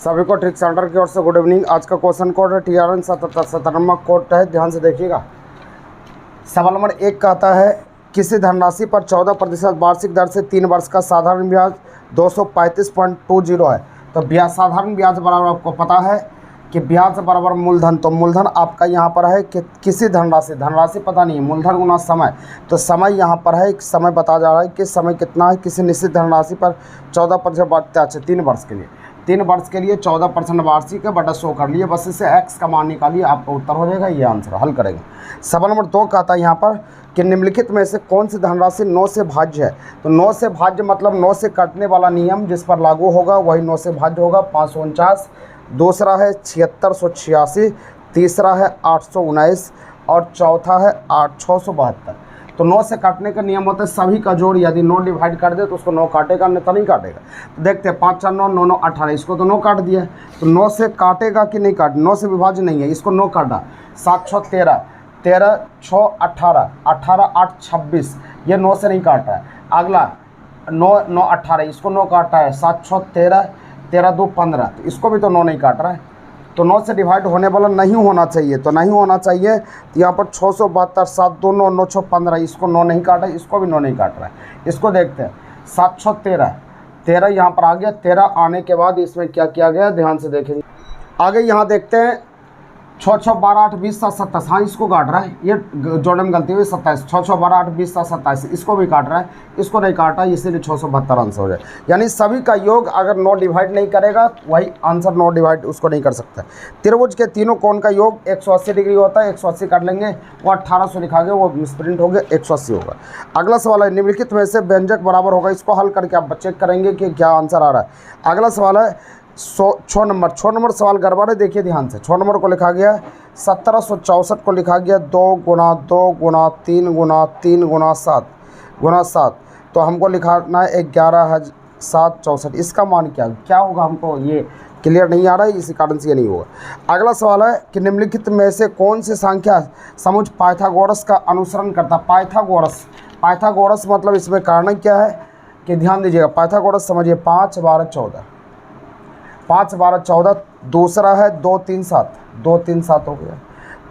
सभी को trick centre की ओर से गुड इवनिंग। आज का क्वेश्चन कोड है TRN 77 नंबर कोड है, ध्यान से देखिएगा। सवाल नंबर 1 कहता है किसी धनराशि पर 14% वार्षिक दर से 3 वर्ष का साधारण ब्याज 235.20 है। तो ब्याज साधारण ब्याज बराबर आपको पता है कि ब्याज बराबर मूलधन। तो मूलधन आपका यहाँ पर है कि किसी धनराशि पता नहीं है, मूलधन गुना समय। तो समय यहाँ पर है, समय बता जा रहा है कि समय कितना है। किसी निश्चित धनराशि पर 14% 3 वर्ष के लिए 14% वार्षिक है बटा 100 कर लिए, बस इससे x का मान निकालिए, आपका उत्तर हो जाएगा। ये आंसर हल करेंगे। सवाल नंबर 2 कहता है यहाँ पर कि निम्नलिखित में से कौन सी धनराशि 9 से भाज्य है। तो 9 से भाज्य मतलब 9 से कटने वाला नियम जिस पर लागू होगा वही 9 से भाज्य होगा। 549, दूसरा है 7686, तीसरा है 819 और चौथा है 672। तो 9 से काटने का नियम होता है सभी का जोड़, यदि 9 डिवाइड कर दे तो उसको 9 काटेगा, नहीं तो नहीं काटेगा। तो देखते हैं 5 4 9 9 9 18, इसको तो 9 काट दिया। तो 9 से काटेगा कि नहीं काट, 9 से विभाज्य नहीं है, इसको 9 काटा। 7 6 13, 13 6 18, 18 8 26, ये 9 से नहीं काट रहा है। अगला 9 9 18, इसको 9 काटा है। 7 6 13, 13 2 15, तो इसको भी तो 9 नहीं काट रहा है। तो 9 से डिवाइड होने वाला नहीं होना चाहिए, तो नहीं होना चाहिए। तो यहाँ पर 672, 7 2 9 9 6 15, इसको 9 नहीं काटा, इसको भी 9 नहीं काट रहा है। इसको देखते हैं 7 6 13, 13 यहाँ पर आ गया। 13 आने के बाद इसमें क्या किया गया, ध्यान से देखेंगे। आगे यहाँ देखते हैं 6 6 12 8 20 7 27, हाँ इसको काट रहा है, ये जोड़ने में गलती हुई। 27 6 6 12 8 20 7 27, इसको भी काट रहा है, इसको नहीं काटा, इसीलिए 672 आंसर हो जाए। यानी सभी का योग अगर 9 डिवाइड नहीं करेगा वही आंसर 9 डिवाइड उसको नहीं कर सकता। त्रिभुज के तीनों कोण का योग 180 डिग्री होता है, 180 काट लेंगे, वो 1800 लिखा गया, वो मिसप्रिंट हो गया, 180 होगा। अगला सवाल है निम्नलिखित में से व्यंजक बराबर होगा। इसको हल करके आप चेक करेंगे कि क्या आंसर आ रहा है। अगला सवाल है 6 नंबर सवाल गड़बड़ है, देखिए ध्यान से। 6 नंबर को लिखा गया 1764 को लिखा गया 2 गुना 2 गुना 3 गुना 3 गुना 7 गुना 7। तो हमको लिखाना है 11764। इसका मान क्या होगा, हमको ये क्लियर नहीं आ रहा है, इसी कारण से ये नहीं होगा। अगला सवाल है कि निम्नलिखित में से कौन सी संख्या समुच्चय पाइथागोरस का अनुसरण करता। पाइथागोरस मतलब इसमें कारण क्या है कि ध्यान दीजिएगा। पाइथागोरस समझिए 5 12 14, 5 12 14। दूसरा है 2 3 7, 2 3 7 हो गया।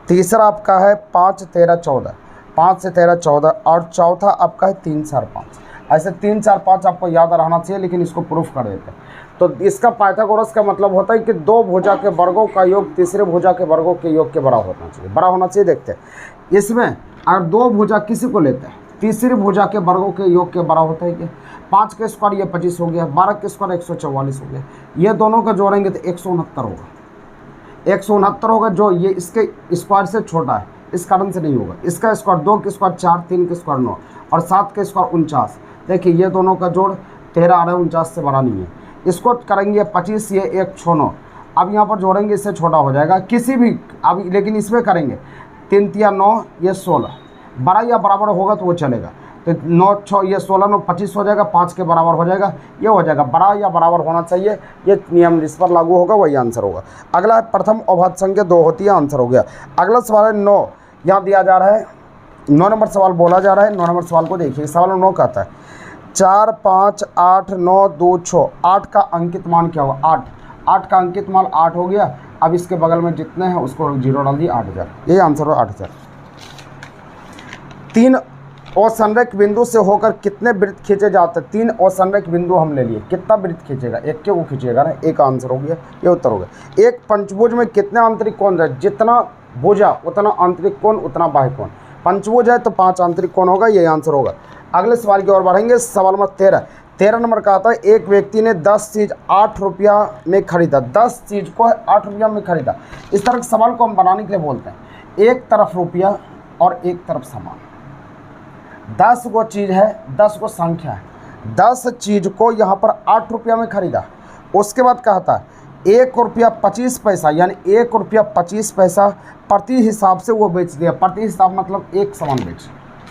तीसरा आपका है 5 13 14, 5 से 13 14, और चौथा आपका है 3 4 5। ऐसे 3 4 5 आपको याद रहना चाहिए, लेकिन इसको प्रूफ कर देते हैं। तो इसका पाइथागोरस का मतलब होता है कि 2 भुजा के वर्गों का योग तीसरे भुजा के वर्गों के योग के बराबर होना चाहिए। देखते हैं इसमें अगर 2 भुजा किसी को लेते हैं, तीसरी भुजा के वर्गों के योग के बराबर होता है कि 5 के स्क्वायर ये 25 हो गया, 12 के स्क्वायर 144 हो गया। ये दोनों का जोड़ेंगे तो 169 होगा। 169 होगा, जो ये इसके स्क्वायर से छोटा है, इस कारण से नहीं होगा। इसका स्क्वायर 2 के स्क्वायर 4, 3 के स्क्वायर 9 और 7 के स्क्वायर 49। देखिए ये दोनों का जोड़ 13 आ रहा है, 49 से बड़ा नहीं है। इसको करेंगे 25, ये 1 6 9। अब यहाँ पर जोड़ेंगे, इससे छोटा हो जाएगा किसी भी, अभी लेकिन इसमें करेंगे 3 3 9, ये 16, बड़ा या बराबर होगा तो वो चलेगा। तो 9 6 ये 16 9 25 हो जाएगा, 5 के बराबर हो जाएगा, ये हो जाएगा। बड़ा या बराबर होना चाहिए, ये नियम जिस पर लागू होगा वही आंसर होगा। अगला है प्रथम अभाज्य संख्या 2 होती है, आंसर हो गया। अगला सवाल है 9, यहाँ दिया जा रहा है 9 नंबर सवाल बोला जा रहा है। 9 नंबर सवाल को देखिए। सवाल 9 कहता है 4 5 8 9 2 6, 8 का अंकित मान क्या होगा। 8 का अंकित मान 8 हो गया। अब इसके बगल में जितने हैं उसको 0 डाल दिए, 8000, यही आंसर हो 8000। 3 असंरेख बिंदु से होकर कितने वृत्त खींचे जाते हैं। 3 असंरेख बिंदु हम ले लिए, कितना वृत्त खींचेगा, एक के वो खींचेगा ना, एक आंसर हो गया, ये उत्तर हो गया। एक पंचभुज में कितने आंतरिक कोण है, जितना भुजा उतना आंतरिक कोण उतना बाह्य कोण। पंचभुज है तो 5 आंतरिक कोण होगा, ये आंसर होगा। अगले सवाल की ओर बढ़ेंगे। सवाल नंबर 13 नंबर का आता है एक व्यक्ति ने 10 चीज़ 8 रुपया में खरीदा। 10 चीज़ को 8 रुपया में खरीदा। इस तरह के सवाल को हम बनाने के लिए बोलते हैं एक तरफ रुपया और एक तरफ सामान। 10 गो चीज़ है, 10 गो संख्या है। 10 चीज़ को यहाँ पर 8 रुपया में खरीदा। उसके बाद कहता है 1 रुपया 25 पैसा, यानी 1 रुपया 25 पैसा प्रति हिसाब से वो बेच दिया। प्रति हिसाब मतलब एक सामान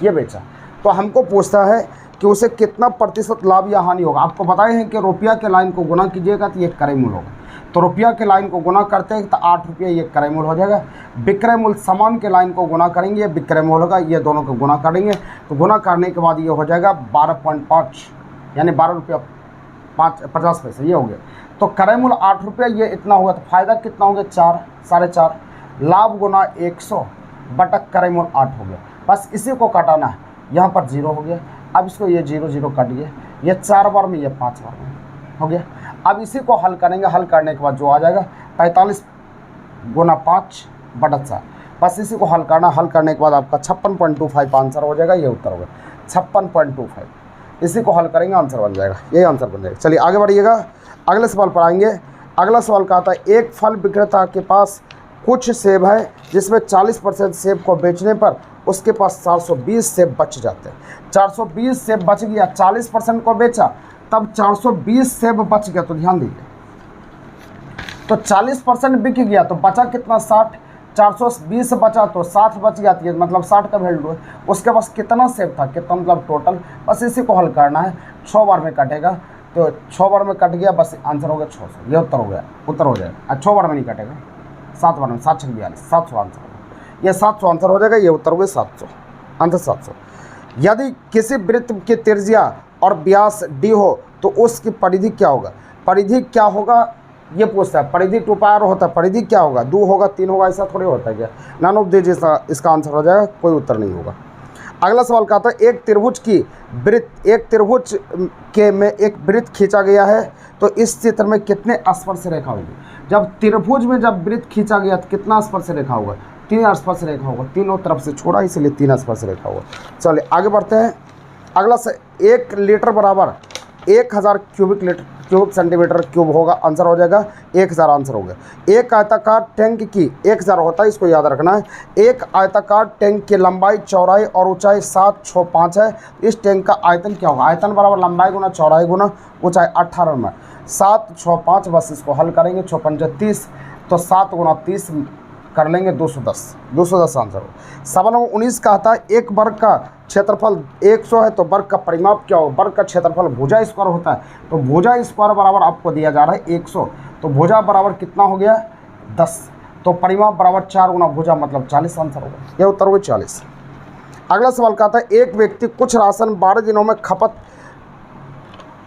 ये बेचा। तो हमको पूछता है कि उसे कितना प्रतिशत लाभ या हानि होगा। आपको बताए हैं कि रुपया के लाइन को गुना कीजिएगा तो ये क्रय मूल्य होगा। तो रुपया के लाइन को गुना करते हैं तो 8 रुपये ये क्रय मूल्य हो जाएगा। विक्रय मूल्य सामान के लाइन को गुना करेंगे, ये विक्रय मूल्य होगा। ये दोनों को गुना करेंगे तो गुना करने के बाद ये हो जाएगा 12.5, यानी 12 रुपया 50 पैसे, ये हो गया। तो क्रय मूल्य 8 रुपये, ये इतना हुआ, तो फायदा कितना हो गया 4, 4.5। लाभ गुना 100 बटा क्रय मूल्य 8 हो गया। बस इसी को काटाना है, यहाँ पर 0 हो गया। अब इसको ये 0 0 कट गया, ये 4 बार में, ये 5 बार में हो गया। अब इसी को हल करेंगे, हल करने के बाद जो आ जाएगा 45 गुना 5 बटा 4। बस इसी को हल करना, हल करने के बाद आपका 56.25 आंसर हो जाएगा, ये उत्तर होगा 56.25। इसी को हल करेंगे, आंसर बन जाएगा, यही आंसर बन जाएगा। चलिए आगे बढ़िएगा, अगले सवाल पर आएंगे। अगला सवाल कहता है एक फल विक्रेता के पास कुछ सेब है जिसमें 40% सेब को बेचने पर उसके पास 420 सेब बच जाते हैं। 420 सेब बच गया, 40% को बेचा तब 420 सेब बच गया। तो ध्यान दीजिए, तो 40% बिक गया तो बचा कितना 60, 420 बचा तो 60 बच जाती है, मतलब 60 का वैल्यू है। उसके पास कितना सेब था, कितना मतलब टोटल, बस इसी को हल करना है। 6 बार में कटेगा, तो 6 बार में कट गया, बस आंसर हो गया 600, ये उत्तर हो गया, उत्तर हो जाएगा। 6 बार में नहीं कटेगा, 7 बार में, 7 6 42, 700 आंसर होगा, ये 700 आंसर हो जाएगा, ये उत्तर हो गया 700, आंसर 700। यदि किसी वृत्त की त्रिज्या और व्यास d हो तो उसकी परिधि क्या होगा। परिधि क्या होगा ये पूछता है, परिधि 2 पाई r होता है, परिधि क्या होगा, 2 होगा 3 होगा, ऐसा थोड़ी होता है क्या। नन ऑफ दिस इसका आंसर हो जाएगा, कोई उत्तर नहीं होगा। अगला सवाल कहता है एक त्रिभुज की वृत्त, एक त्रिभुज के में एक वृत्त खींचा गया है तो इस चित्र में कितने स्पर्श रेखा होगी। जब त्रिभुज में जब वृत्त खींचा गया तो कितना स्पर्श रेखा होगा, 3 स्पर्श रेखा होगा, तीनों तरफ से छोड़ा इसलिए 3 स्पर्श रेखा होगा। चलिए आगे बढ़ते हैं। अगला से 1 लीटर बराबर 1000 क्यूबिक सेंटीमीटर क्यूब होगा, आंसर हो जाएगा 1000, आंसर हो गया। एक आयताकार टैंक की 1000 होता है, इसको याद रखना है। एक आयताकार टैंक की लंबाई, चौड़ाई और ऊंचाई 765 है। इस टैंक का आयतन क्या होगा, आयतन बराबर लंबाई गुना चौड़ाई गुना ऊंचाई, 18 में 765, बस इसको हल करेंगे 6 पंजे 30, तो 7 गुना 30 कर लेंगे 210 आंसर हो। सवाल नंबर 19 कहता है एक वर्ग का क्षेत्रफल 100 है तो वर्ग का परिमाप क्या हो। वर्ग का क्षेत्रफल भुजा स्क्वायर होता है, तो भुजा स्क्वायर बराबर आपको दिया जा रहा है 100, तो भुजा बराबर कितना हो गया 10, तो परिमाप बराबर 4 गुना भुजा मतलब 40, आंसर होगा, यह उत्तर होगा 40। अगला सवाल कहता है एक व्यक्ति कुछ राशन 12 दिनों में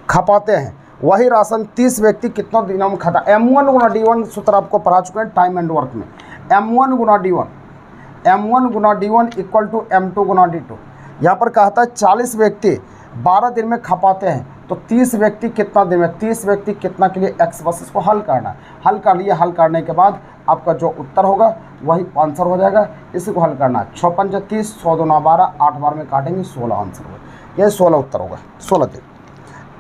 खपाते हैं, वही राशन 30 व्यक्ति कितनों दिनों में खाता। M1 गुना D1 सूत्र आपको पढ़ा चुके हैं टाइम एंड वर्क में। M1 Guna D1 equal to M2 Guna D2। यहाँ पर कहता है 40 व्यक्ति 12 दिन में खपाते हैं तो 30 व्यक्ति कितना दिन में, 30 व्यक्ति कितना के लिए x, बस इसको हल करना है। हल कर लिए, हल करने के बाद आपका जो उत्तर होगा वही आंसर हो जाएगा। इसी को हल करना है, 6 पंजे 30, 100 दूना 12, 8 बार में काटेंगे 16 आंसर होगा, यह 16 उत्तर होगा, 16 दिन।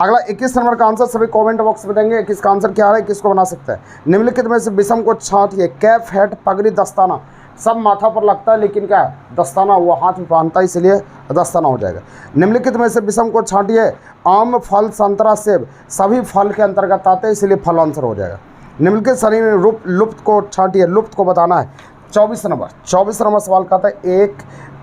अगला 21 नंबर का आंसर सभी कमेंट बॉक्स में देंगे, 21 का आंसर क्या है, किसको बना सकता है। निम्नलिखित में से विषम को छांटिए। कैप, हैट, पगड़ी, दस्ताना, सब माथा पर लगता है लेकिन क्या है दस्ताना वो हाथ में पहनता है इसलिए दस्ताना हो जाएगा। निम्नलिखित में से विषम को छांटिए। आम, फल, संतरा, सेब सभी फल के अंतर्गत आते हैं इसलिए फल आंसर हो जाएगा। निम्नलिखित श्रेणी में लुप्त को छांटिए, लुप्त को बताना है। 24 नंबर सवाल कहता है 1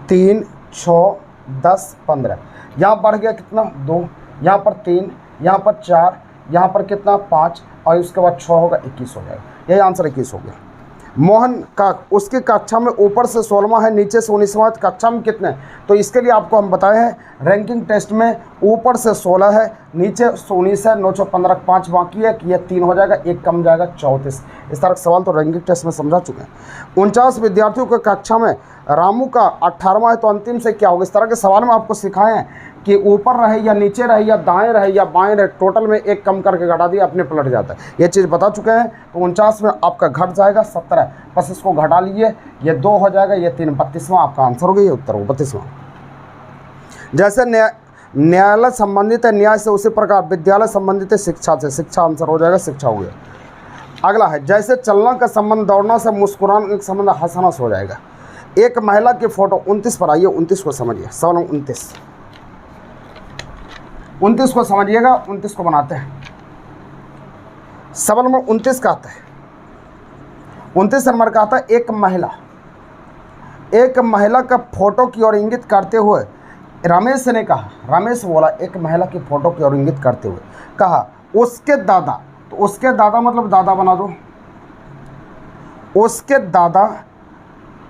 3 6 10 15, यहाँ बढ़ गया कितना 2, यहाँ पर 3, यहाँ पर 4, यहाँ पर कितना 5 और उसके बाद 6 होगा 21 हो जाएगा, यही आंसर 21 हो गया। मोहन का उसकी कक्षा में ऊपर से 16वां है नीचे से 19वां, कक्षा में कितने, तो इसके लिए आपको हम बताए हैं रैंकिंग टेस्ट में ऊपर से 16 है नीचे 19 है, 915 5 बाकी है कि यह 3 हो जाएगा, 1 कम जाएगा 34। इस तरह का सवाल तो रैंकिंग टेस्ट में समझा चुके हैं। 49 विद्यार्थियों की कक्षा में रामू का 18वां है तो अंतिम से क्या होगा। इस तरह के सवाल में आपको सिखाए हैं कि ऊपर रहे या नीचे रहे या दाएं रहे या बाएं रहे, टोटल में 1 कम करके घटा दिया अपने पलट जाता है, ये चीज़ बता चुके हैं। तो 49 में आपका घट जाएगा 17, बस इसको घटा लीजिए, ये 2 हो जाएगा, ये 3, 32वां आपका आंसर हो गया, ये उत्तर हो 32वां। जैसे न्यायालय संबंधित है न्याय से, उसी प्रकार विद्यालय संबंधित है शिक्षा से, शिक्षा आंसर हो जाएगा, शिक्षा हो गया। अगला है जैसे चलना का संबंध दौड़ना से, मुस्कुराने का संबंध हंसना से हो जाएगा। एक महिला की फोटो 29 पर आइए, 29 को समझिए। सवाल 29 को समझिएगा, 29 को बनाते हैं। सवाल नंबर 29 का आता है, 29 नंबर का आता है एक महिला का फोटो की ओर इंगित करते हुए रमेश ने कहा, रमेश बोला एक महिला की फोटो की ओर इंगित करते हुए कहा उसके दादा, तो उसके दादा मतलब दादा बना दो,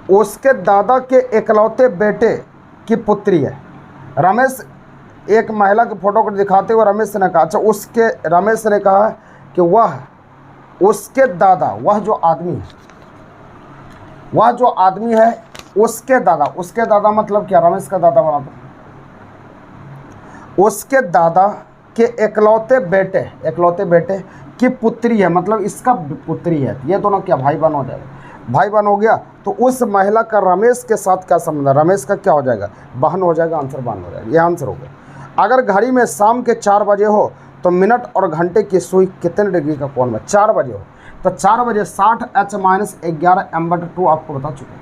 उसके दादा के इकलौते बेटे की पुत्री है। रमेश एक महिला की फोटो को दिखाते हुए रमेश ने कहा, अच्छा रमेश ने कहा कि वह उसके दादा, वह जो आदमी है उसके दादा मतलब क्या, रमेश का दादा बना दो, उसके दादा के इकलौते बेटे की पुत्री है, मतलब इसका पुत्री है, ये दोनों क्या भाई बहन हो जाएगा, भाई बहन हो गया। तो उस महिला का रमेश के साथ क्या संबंध है, रमेश का क्या हो जाएगा, बहन हो जाएगा, आंसर बहन हो जाएगा, ये आंसर हो गया। अगर घड़ी में शाम के 4 बजे हो तो मिनट और घंटे की सुई कितने डिग्री का कोण में, 4 बजे हो तो 4 बजे 60h-11 m/2 आपको बता चुके हैं।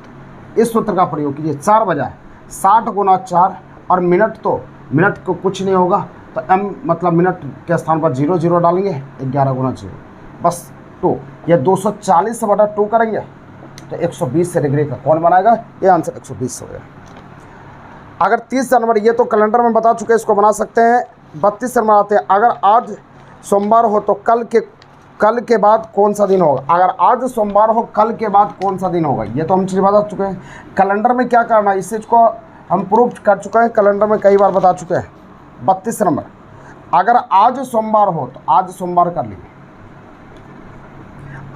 इस सूत्र का प्रयोग कीजिए, 4 बजा है 60 × 4 और मिनट को कुछ नहीं होगा तो m मतलब मिनट के स्थान पर 0 डालेंगे, 11 × 0 बस 2, ये 240/2 करेंगे तो 120 डिग्री का कोण बनाएगा, ये आंसर 120 हो गया। अगर 30 जनवरी, ये तो कैलेंडर में बता चुके हैं, इसको बना सकते हैं। 32 नंबर आते हैं, अगर आज सोमवार हो तो कल के बाद कौन सा दिन होगा, अगर आज सोमवार हो कल के बाद कौन सा दिन होगा, ये तो हम चीज़ बता चुके हैं। कैलेंडर में क्या करना है, इस चीज़ को हम प्रूव कर चुके हैं, कैलेंडर में कई बार बता चुके हैं। 32 नंबर, अगर आज सोमवार हो तो आज सोमवार कर लीजिए,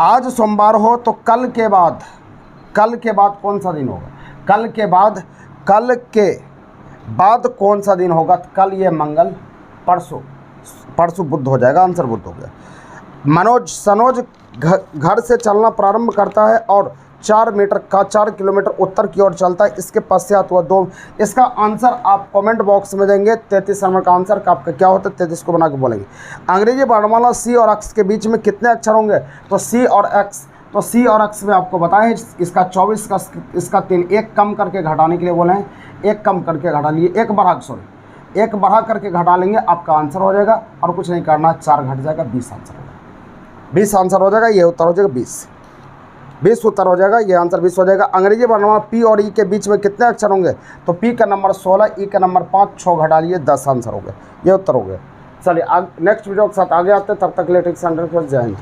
आज सोमवार हो तो कल के बाद कौन सा दिन होगा, कल के बाद कौन सा दिन होगा, कल ये मंगल, परसों बुध हो जाएगा, आंसर बुध हो गया। सनोज घर से चलना प्रारंभ करता है और 4 किलोमीटर उत्तर की ओर चलता है, इसके पश्चात वह 2, इसका आंसर आप कमेंट बॉक्स में देंगे। 33 नंबर का आंसर का आपका क्या होता है, 33 को बना के बोलेंगे। अंग्रेजी वर्णमाला सी और एक्स के बीच में कितने अक्षर होंगे, तो सी और एक्स में आपको बताएं, इसका 24 का इसका 3, एक कम करके घटाने के लिए बोले हैं, एक कम करके घटा लिए, एक बढ़ा करके घटा लेंगे, आपका आंसर हो जाएगा और कुछ नहीं करना, 4 घट जाएगा, 20 आंसर हो जाएगा, 20 आंसर हो जाएगा, ये उत्तर हो जाएगा 20 उत्तर हो जाएगा, ये आंसर 20 हो जाएगा। अंग्रेजी वर्णमाला पी और ई के बीच में कितने अक्षर होंगे, तो पी का नंबर 16, ई का नंबर 5, 6 घटा लिए 10 आंसर हो गया, ये उत्तर हो गया। चलिए नेक्स्ट वीडियो के साथ आगे आते हैं, तब तक लेटेक्स 100 जय हिंद।